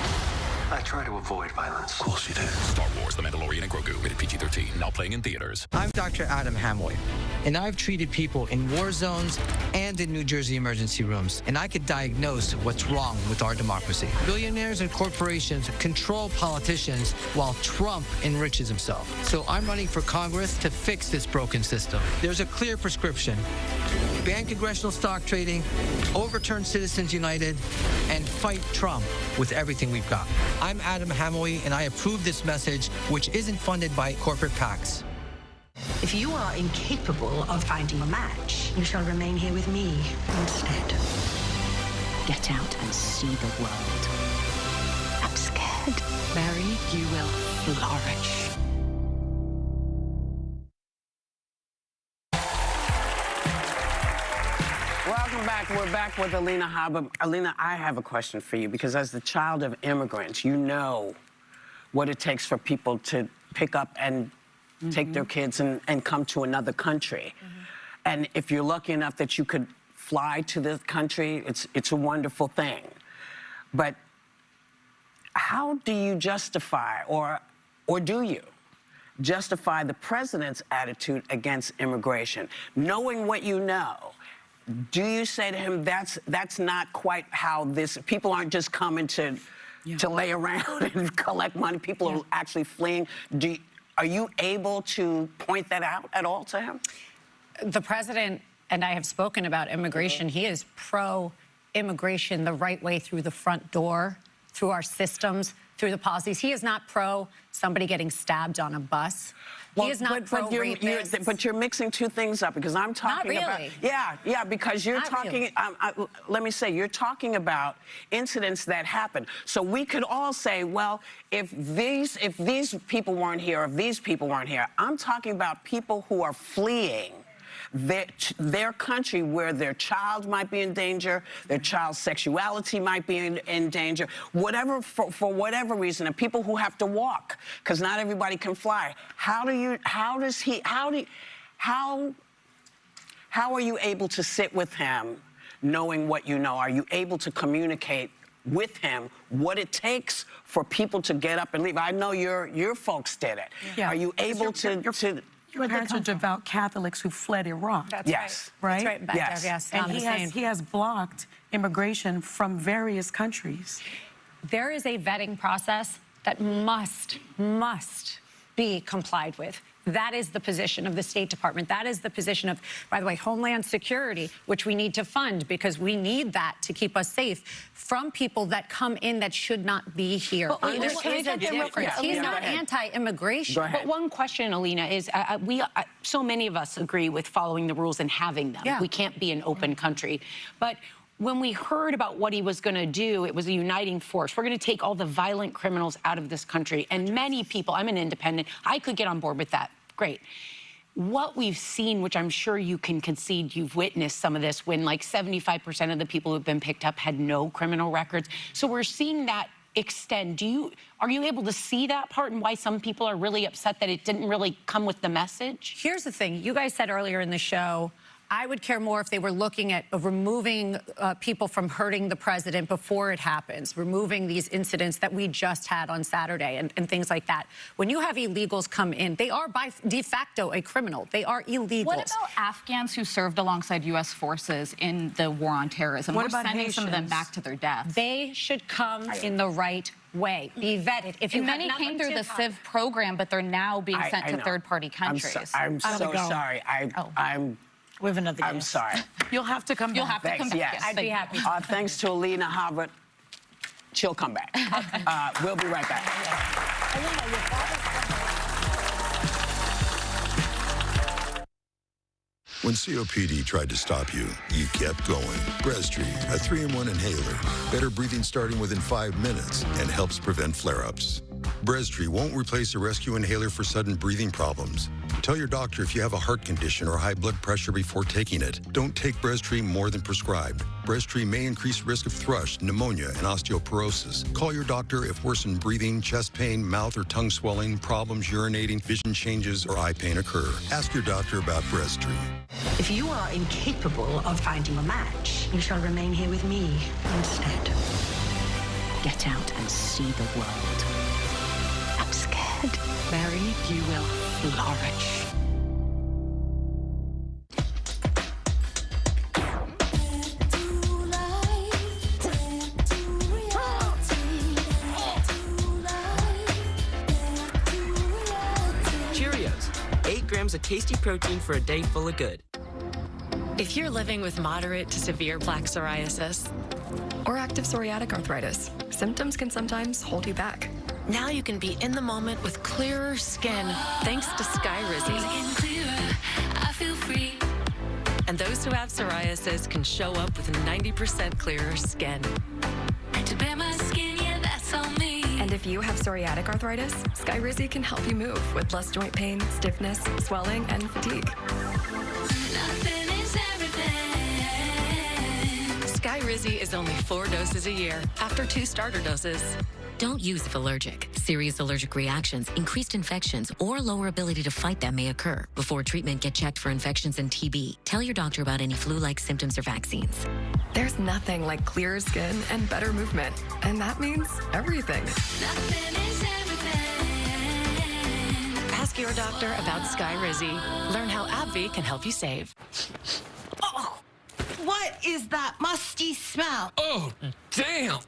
I try to avoid violence. Of course you do. Star Wars, The Mandalorian and Grogu, rated PG-13, now playing in theaters. I'm Dr. Adam Hamway, and I've treated people in war zones and in New Jersey emergency rooms, and I could diagnose what's wrong with our democracy. Billionaires and corporations control politicians while Trump enriches himself. So I'm running for Congress to fix this broken system. There's a clear prescription. Ban congressional stock trading, overturn Citizens United, and fight Trump with everything we've got. I'm Adam Hamway, and I approve this message, which isn't funded by corporate PACs. If you are incapable of finding a match, you shall remain here with me instead. Get out and see the world. I'm scared. Mary, you will flourish. back with Alina Habba. Alina, I have a question for you, because as the child of immigrants, you know what it takes for people to pick up and take their kids and come to another country. And if you're lucky enough that you could fly to this country, it's a wonderful thing. But how do you justify, or do you justify the president's attitude against immigration? Knowing what you know, do you say to him, that's not quite how this, people aren't just coming to lay around and collect money, people are actually fleeing. Are you able to point that out at all to him? The president and I have spoken about immigration. He is pro-immigration the right way, through the front door, through our systems, through the policies. He is not pro somebody getting stabbed on a bus. He is not pro rapists. But you're mixing two things up, because I'm talking Not really. about because you're Not talking. really. Let me say, you're talking about incidents that happen. So we could all say, well, if these people weren't here, if these people weren't here, I'm talking about people who are fleeing their country, where their child might be in danger, their child's sexuality might be in danger, whatever, for whatever reason, and people who have to walk, because not everybody can fly. How are you able to sit with him knowing what you know? Are you able to communicate with him what it takes for people to get up and leave? I know your folks did it. Yeah. Are you able to Your parents are devout Catholics who fled Iraq. That's right. That's right, back there, yes. And he has blocked immigration from various countries. There is a vetting process that must be complied with. That is the position of the State Department. That is the position of, by the way, Homeland Security, which we need to fund, because we need that to keep us safe from people that come in that should not be here. But There is a difference. He's not anti-immigration. But one question, Alina, is so many of us agree with following the rules and having them. Yeah. We can't be an open country. But when we heard about what he was going to do, it was a uniting force. We're going to take all the violent criminals out of this country. And many people, I'm an independent, I could get on board with that. Great. What we've seen, which I'm sure you can concede, you've witnessed some of this, when like 75% of the people who've been picked up had no criminal records. So we're seeing that extend. Are you able to see that part, and why some people are really upset that it didn't really come with the message? Here's the thing. You guys said earlier in the show, I would care more if they were looking at removing people from hurting the president before it happens, removing these incidents that we just had on Saturday and things like that. When you have illegals come in, they are by de facto a criminal. They are illegals. What about Afghans who served alongside U.S. forces in the war on terrorism? What We're about sending some of them Haitians? back to their deaths. They should come in the right way, be vetted. If you and many came through the CIV program, but they're now being sent to third-party countries. I'm so sorry. We have another I'm sorry. You'll have to come back. You'll have to come back. Yes. I'd be happy. Thanks to Alina Habba. She'll come back. We'll be right back. When COPD tried to stop you, you kept going. Breztri, a 3-in-1 inhaler. Better breathing starting within 5 minutes and helps prevent flare-ups. Breztri won't replace a rescue inhaler for sudden breathing problems. Tell your doctor if you have a heart condition or high blood pressure before taking it. Don't take Breztri more than prescribed. Breztri may increase risk of thrush, pneumonia, and osteoporosis. Call your doctor if worsened breathing, chest pain, mouth or tongue swelling, problems urinating, vision changes, or eye pain occur. Ask your doctor about Breztri. If you are incapable of finding a match, you shall remain here with me instead. Get out and see the world. I'm scared. Mary, you will flourish. Cheerios, 8 grams of tasty protein for a day full of good. If you're living with moderate to severe plaque psoriasis or active psoriatic arthritis, symptoms can sometimes hold you back. Now you can be in the moment with clearer skin thanks to Skyrizi. And those who have psoriasis can show up with 90% clearer skin. And if you have psoriatic arthritis, Skyrizi can help you move with less joint pain, stiffness, swelling, and fatigue. Skyrizi is only 4 doses a year after 2 starter doses. Don't use if allergic. Serious allergic reactions, increased infections, or lower ability to fight them may occur. Before treatment, get checked for infections and TB. Tell your doctor about any flu-like symptoms or vaccines. There's nothing like clearer skin and better movement. And that means everything. Ask your doctor about Skyrizi. Learn how AbbVie can help you save. Oh, what is that musty smell? Oh, damn.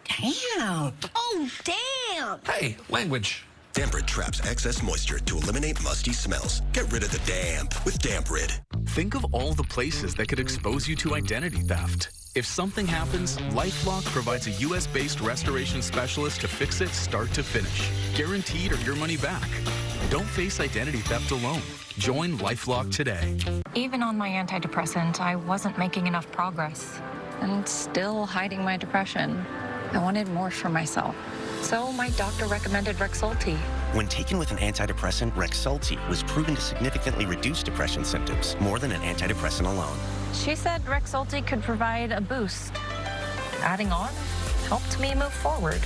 Damn. Oh, damn. Hey, language. Damprid traps excess moisture to eliminate musty smells. Get rid of the damp with Damprid. Think of all the places that could expose you to identity theft. If something happens, LifeLock provides a U.S.-based restoration specialist to fix it start to finish. Guaranteed or your money back. Don't face identity theft alone. Join LifeLock today. Even on my antidepressant, I wasn't making enough progress and still hiding my depression. I wanted more for myself. So my doctor recommended Rexulti. When taken with an antidepressant, Rexulti was proven to significantly reduce depression symptoms more than an antidepressant alone. She said Rexulti could provide a boost. Adding on helped me move forward.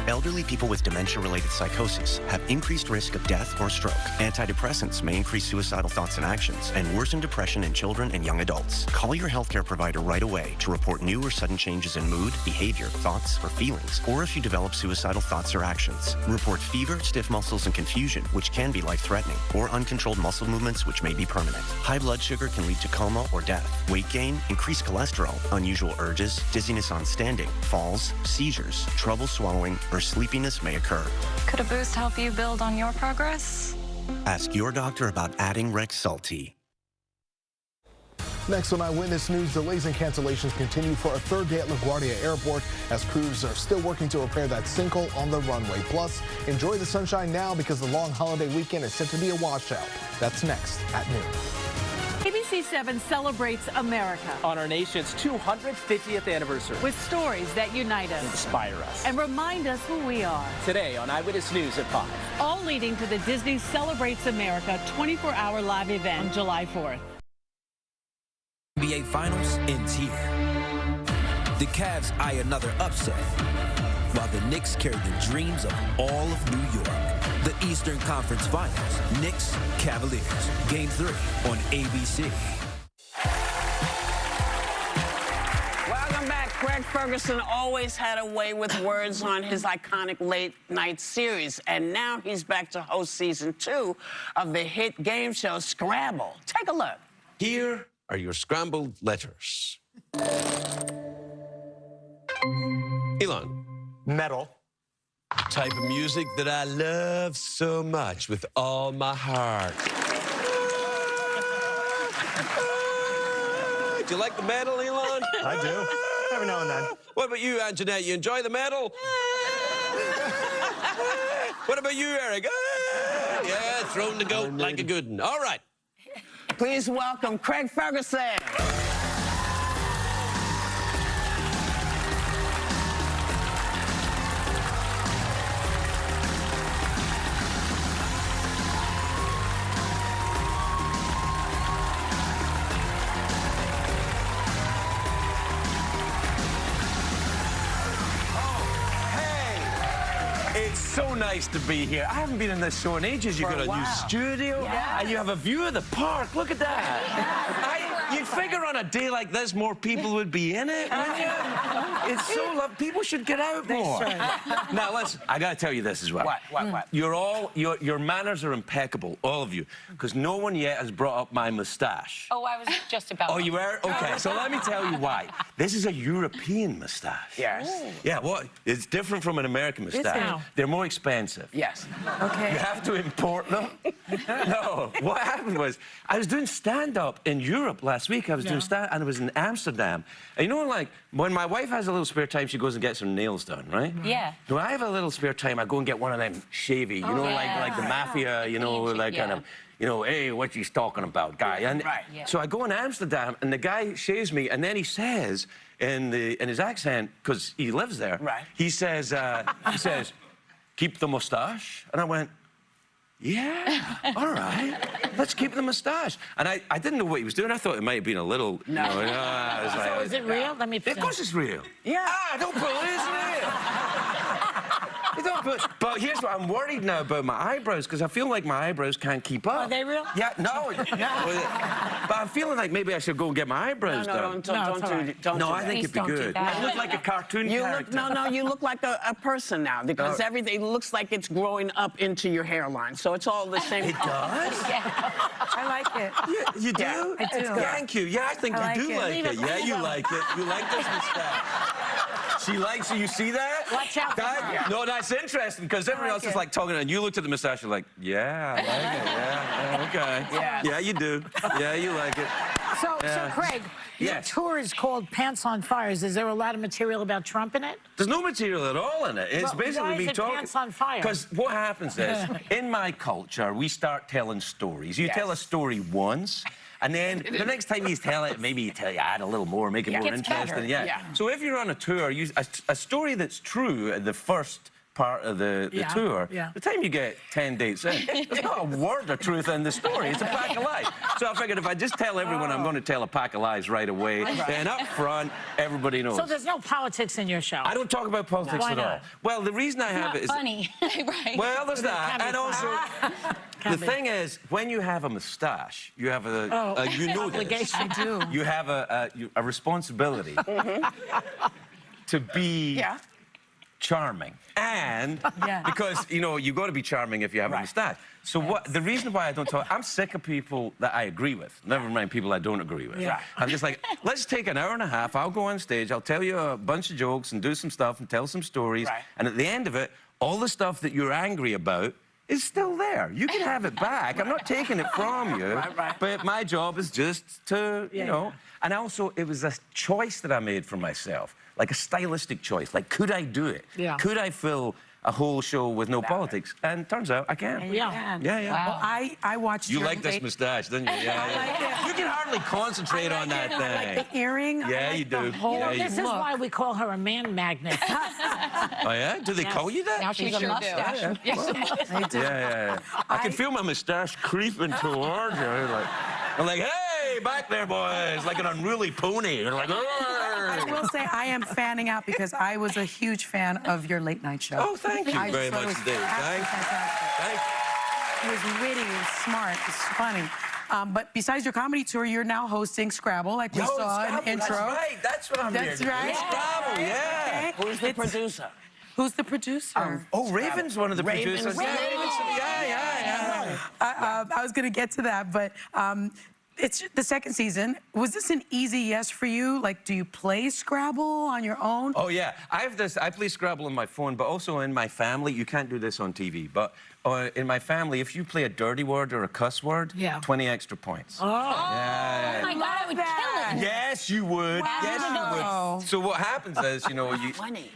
Elderly people with dementia-related psychosis have increased risk of death or stroke. Antidepressants may increase suicidal thoughts and actions and worsen depression in children and young adults. Call your healthcare provider right away to report new or sudden changes in mood, behavior, thoughts, or feelings, or if you develop suicidal thoughts or actions. Report fever, stiff muscles, and confusion, which can be life-threatening, or uncontrolled muscle movements, which may be permanent. High blood sugar can lead to coma or death. Weight gain, increased cholesterol, unusual urges, dizziness on standing, falls, seizures, trouble swallowing, or sleepiness may occur. Could a boost help you build on your progress? Ask your doctor about adding Rexulti. Next on Eyewitness News, delays and cancellations continue for a third day at LaGuardia Airport as crews are still working to repair that sinkhole on the runway. Plus, enjoy the sunshine now because the long holiday weekend is set to be a washout. That's next at noon. ABC 7 celebrates America on our nation's 250th anniversary with stories that unite us, inspire us, and remind us who we are. Today on Eyewitness News at 5. All leading to the Disney Celebrates America 24-hour live event on July 4th. NBA Finals ends here. The Cavs eye another upset, while the Knicks carry the dreams of all of New York. The Eastern Conference Finals, Knicks, Cavaliers. Game 3 on ABC. Welcome back. Craig Ferguson always had a way with words on his iconic late-night series, and now he's back to host season 2 of the hit game show Scrabble. Take a look. Here are your scrambled letters. Elon. Metal. Type of music that I love so much with all my heart. Do you like the metal, Elon? I do. Every now and then. What about you, Antoinette? You enjoy the metal? What about you, Eric? Yeah, thrown the goat like a good one. All right. Please welcome Craig Ferguson. It's so nice to be here. I haven't been in this show in ages. You've got a new studio, and you have a view of the park. Look at that. You'd figure on a day like this, more people would be in it, wouldn't you? It's so lovely. People should get out more. Now, listen, I got to tell you this as well. What? Your manners are impeccable, all of you, because no one yet has brought up my moustache. Oh, I was just about. Oh, you were? Okay, so let me tell you why. This is a European moustache. Yes. Yeah, well, it's different from an American moustache. They're more expensive. Yes. Okay. You have to import them. No, what happened was I was doing stand-up in Europe last week. I was doing stand, and it was in Amsterdam. And you know, like when my wife has a little spare time, she goes and gets her nails done, right? Yeah. When I have a little spare time, I go and get one of them shavy, you know, like the mafia, you know, like kind of. You know, hey, what you talking about, guy? And so I go in Amsterdam, and the guy shaves me, and then he says, in his accent, because he lives there, he says, keep the mustache. And I went, Yeah, all right. Let's keep the mustache. And I didn't know what he was doing. I thought it might have been a little... No. I was like, So is it real? Let me... Of course it's real. Yeah. Don't pull it, it's real. You don't put... But here's what I'm worried now about my eyebrows, because I feel like my eyebrows can't keep up. Are they real? Yeah, no. But I'm feeling like maybe I should go and get my eyebrows done. No, I think it'd be good. I look like a cartoon character. No, you look like a person now, because everything looks like it's growing up into your hairline. So it's all the same. It does? Yeah. I like it. You do? Yeah, I do. Thank you. Yeah, I think I you do like like it. it. Yeah, you like it. You like this mustache. She likes it. You see that? Watch out for her. No, that's interesting, because everyone else is like talking, and you looked at the mustache, you're like, yeah, I like it. Yeah, okay. Yeah, you do. Yeah, you like it. So Craig, your tour is called Pants on Fires. Is there a lot of material about Trump in it? There's no material at all in it. It's basically why is me it talking. Pants on Fire? Because what happens is, in my culture, we start telling stories. You tell a story once, and then the next time you tell it, maybe you add a little more, make it more interesting. So if you're on a tour, a story that's true at the first part of the tour, the time you get 10 dates in, there's not a word of truth in the story. It's a pack of lies. So I figured if I just tell everyone I'm going to tell a pack of lies right away, then up front, everybody knows. So there's no politics in your show? I don't talk about politics at all. Well, the reason I have it is... funny. Right. Well, there's that. And also, the thing is, when you have a moustache, you have you know this. I do. You have a responsibility to be charming. And because, you got to be charming if you have a moustache. So the reason why I don't talk, I'm sick of people that I agree with, never mind people I don't agree with. I'm just like, let's take an hour and a half, I'll go on stage, I'll tell you a bunch of jokes and do some stuff and tell some stories. And at the end of it, all the stuff that you're angry about is still there. You can have it back. I'm not taking it from you. But my job is just to, And also, it was a choice that I made for myself, like a stylistic choice. Like, could I do it? Could I fill a whole show with no politics? And turns out I can. Yeah. Wow. Well, I watched You your like this mustache, didn't you? Yeah. You can hardly concentrate on that thing. I like the earring. Yeah, you do. This is why we call her a man magnet. Oh, yeah? Do they call you that? Now she's a mustache. Yeah. I can feel my mustache creeping towards you. I'm like, hey, back there, boys. Like an unruly pony. You're like, I will say I am fanning out because I was a huge fan of your late night show. Oh, thank you very much indeed. Thank you. It was witty, it was smart, it was funny. But besides your comedy tour, you're now hosting Scrabble, like we saw in the intro. That's right. That's what I'm here to do. That's right. Scrabble, yeah. Who's the producer? Who's the producer? Raven's one of the producers. Yeah. I was going to get to that, but it's the second season. Was this an easy yes for you? Like, do you play Scrabble on your own? Oh, yeah. I play Scrabble on my phone, but also in my family. You can't do this on TV, but in my family, if you play a dirty word or a cuss word, 20 extra points. Oh. Yeah. Oh, my God, I would kill it. Yes, you would. Wow. Yes, you would. So what happens is, you... 20.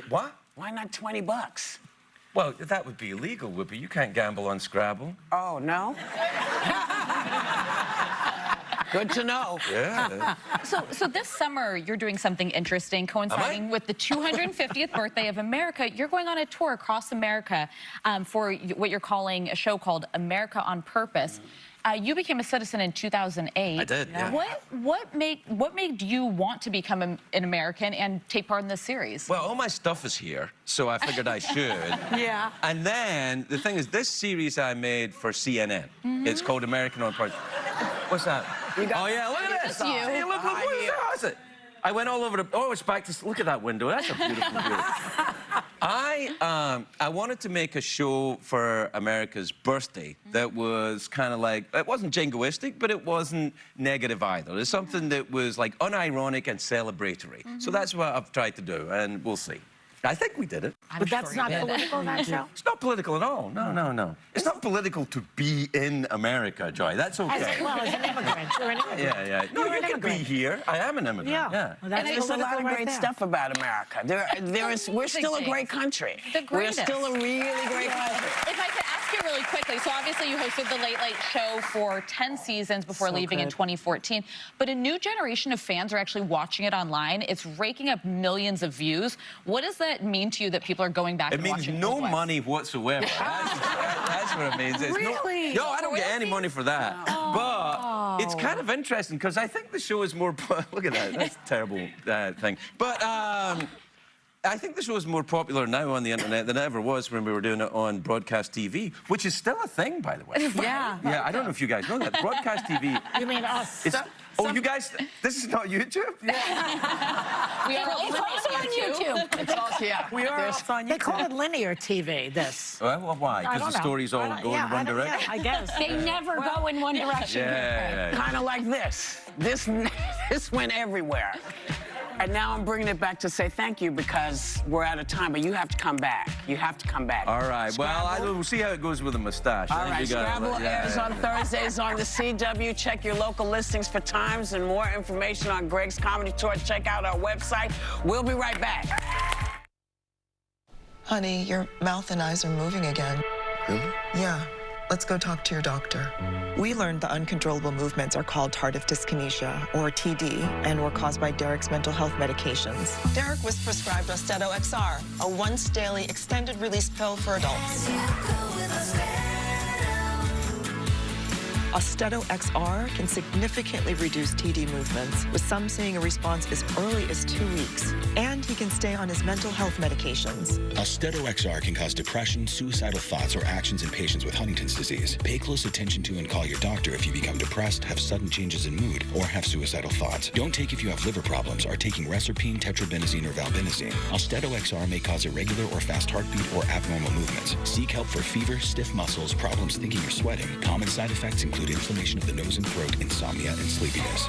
What? Why not $20? Well, that would be illegal, Whoopi. You can't gamble on Scrabble. Oh, no? Good to know. Yeah. So this summer, you're doing something interesting, coinciding with the 250th birthday of America. You're going on a tour across America for what you're calling a show called America on Purpose. You became a citizen in 2008. I did, yeah. What made you want to become an American and take part in this series? Well, all my stuff is here, so I figured I should. Yeah. And then, the thing is, this series I made for CNN. It's called American on Purpose. What's that? Oh, yeah, look at this. Hey, look, what is it? I went all over the... Oh, it's back to... Look at that window. That's a beautiful view. I wanted to make a show for America's birthday that was kind of like... It wasn't jingoistic, but it wasn't negative either. It's something that was, like, unironic and celebratory. So that's what I've tried to do, and we'll see. I think we did it. But that's not political, that show? It's not political at all. No. It's not political to be in America, Joy. That's okay. Well, as an immigrant. You're an immigrant. Yeah. No, you can be here. I am an immigrant. Yeah. Well, there's a lot of great stuff about America. We're still a great country. We're still a really great country. If I could ask you really quickly, so obviously you hosted The Late Late Show for 10 seasons before leaving in 2014, but a new generation of fans are actually watching it online. It's raking up millions of views. What is that that mean to you that people are going back It and means watching no Old West? money whatsoever. That's what it means. It's Really? No, I don't get any money for that. But it's kind of interesting because I think the show is more... Look at that. That's a terrible thing. But I think the show is more popular now on the internet than it ever was when we were doing it on broadcast TV, which is still a thing, by the way. Yeah. Yeah, I don't know if you guys know that. Broadcast TV... You mean us? Oh, you guys... This is not YouTube? We are It's also on YouTube. It's also, yeah. We are also on YouTube. They call it linear TV, this. Well, why? I Because don't the know. stories all go in one direction? Yeah, I guess. They never go in one direction. Yeah. Kind of like this. This went everywhere. And now I'm bringing it back to say thank you because we're out of time, but you have to come back. You have to come back. All right. Well, we'll see how it goes with the mustache. All right, Scrabble airs on Thursdays on the CW. Check your local listings for times and more information on Greg's Comedy Tour. Check out our website. We'll be right back. Honey, your mouth and eyes are moving again. Really? Yeah. Let's go talk to your doctor. We learned the uncontrollable movements are called tardive dyskinesia, or TD, and were caused by Derek's mental health medications. Derek was prescribed Austedo XR, a once-daily extended-release pill for adults. Austedo XR can significantly reduce TD movements, with some seeing a response as early as 2 weeks. And he can stay on his mental health medications. Austedo XR can cause depression, suicidal thoughts, or actions in patients with Huntington's disease. Pay close attention to and call your doctor if you become depressed, have sudden changes in mood, or have suicidal thoughts. Don't take if you have liver problems, are taking Reserpine, Tetrabenazine, or Valbenazine. Austedo XR may cause irregular or fast heartbeat or abnormal movements. Seek help for fever, stiff muscles, problems thinking or sweating. Common side effects include inflammation of the nose and throat, insomnia, and sleepiness.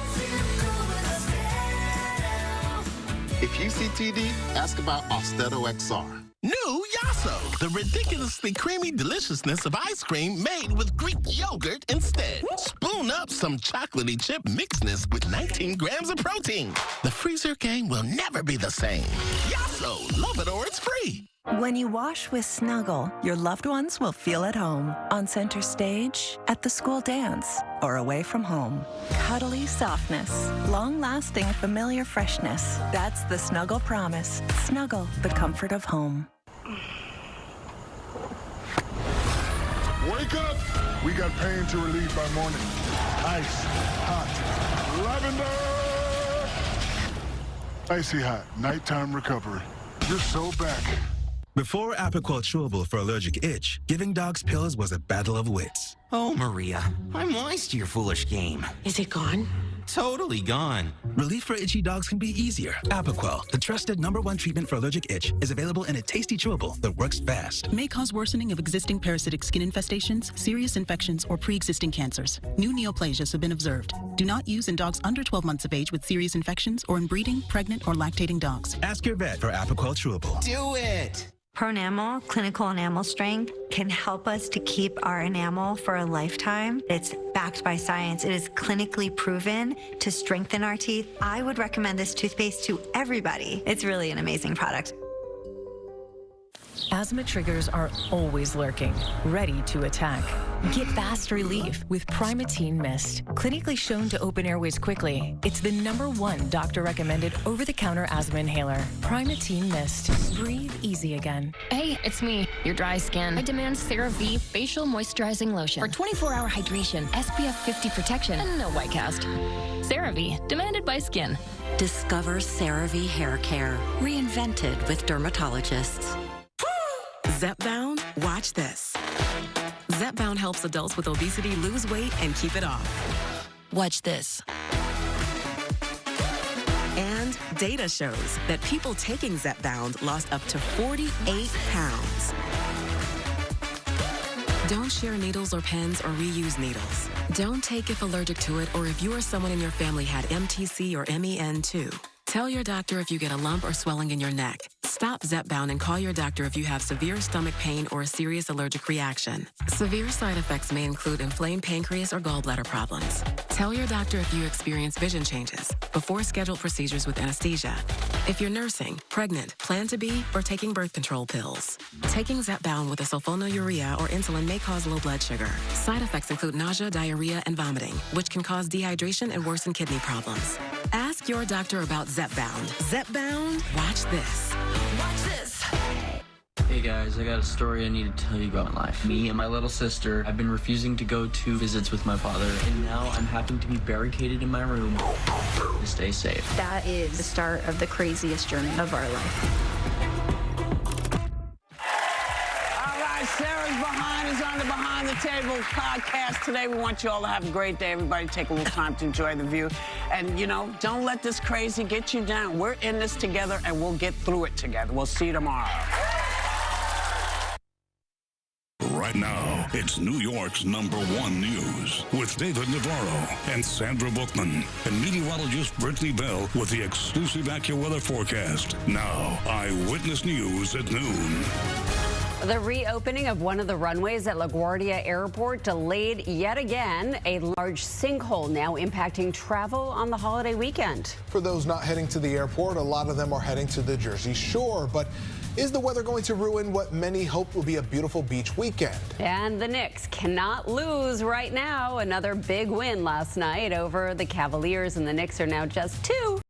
If you see TD, ask about Austedo XR. New Yasso, the ridiculously creamy deliciousness of ice cream made with Greek yogurt instead. Spoon up some chocolatey chip mixedness with 19 grams of protein. The freezer game will never be the same. Yasso, love it or it's free. When you wash with Snuggle, your loved ones will feel at home. On center stage, at the school dance, or away from home. Cuddly softness, long-lasting familiar freshness. That's the Snuggle promise. Snuggle, the comfort of home. Wake up! We got pain to relieve by morning. Ice, hot, lavender! Icy hot, nighttime recovery. You're so back. Before Apoquel Chewable for allergic itch, giving dogs pills was a battle of wits. Oh, Maria, I'm wise to your foolish game. Is it gone? Totally gone. Relief for itchy dogs can be easier. Apoquel, the trusted #1 treatment for allergic itch, is available in a tasty chewable that works fast. May cause worsening of existing parasitic skin infestations, serious infections, or pre-existing cancers. New neoplasias have been observed. Do not use in dogs under 12 months of age with serious infections or in breeding, pregnant, or lactating dogs. Ask your vet for Apoquel Chewable. Do it! Pronamel, clinical enamel strength, can help us to keep our enamel for a lifetime. It's backed by science. It is clinically proven to strengthen our teeth. I would recommend this toothpaste to everybody. It's really an amazing product. Asthma triggers are always lurking, ready to attack. Get fast relief with Primatene Mist. Clinically shown to open airways quickly, it's the #1 doctor-recommended over-the-counter asthma inhaler. Primatene Mist. Breathe easy again. Hey, it's me, your dry skin. I demand CeraVe Facial Moisturizing Lotion for 24-hour hydration, SPF 50 protection, and no white cast. CeraVe, demanded by skin. Discover CeraVe Hair Care, reinvented with dermatologists. Zepbound, watch this. Zepbound helps adults with obesity lose weight and keep it off. Watch this. And data shows that people taking Zepbound lost up to 48 pounds. Don't share needles or pens or reuse needles. Don't take if allergic to it or if you or someone in your family had MTC or MEN too. Tell your doctor if you get a lump or swelling in your neck. Stop Zepbound and call your doctor if you have severe stomach pain or a serious allergic reaction. Severe side effects may include inflamed pancreas or gallbladder problems. Tell your doctor if you experience vision changes before scheduled procedures with anesthesia. If you're nursing, pregnant, plan to be, or taking birth control pills. Taking Zepbound with a sulfonylurea or insulin may cause low blood sugar. Side effects include nausea, diarrhea, and vomiting, which can cause dehydration and worsen kidney problems. Ask your doctor about Zepbound. Zepbound, watch this. watch this. guys, I got a story I need to tell you about in life. Me and my little sister have been refusing to go to visits with my father, and now I'm having to be barricaded in my room to stay safe. That is the start of the craziest journey of our life. All right, Sarah's Behind is on the Behind the Table podcast today. We want you all to have a great day. Everybody take a little time to enjoy the view. And, you know, don't let this crazy get you down. We're in this together, and we'll get through it together. We'll see you tomorrow. Right now, it's New York's #1 news with David Navarro and Sandra Bookman and meteorologist Brittany Bell with the exclusive AccuWeather forecast. Now, Eyewitness News at noon. The reopening of one of the runways at LaGuardia Airport delayed yet again. A large sinkhole now impacting travel on the holiday weekend. For those not heading to the airport, a lot of them are heading to the Jersey Shore. But is the weather going to ruin what many hope will be a beautiful beach weekend? And the Knicks cannot lose right now. Another big win last night over the Cavaliers, and the Knicks are now just 2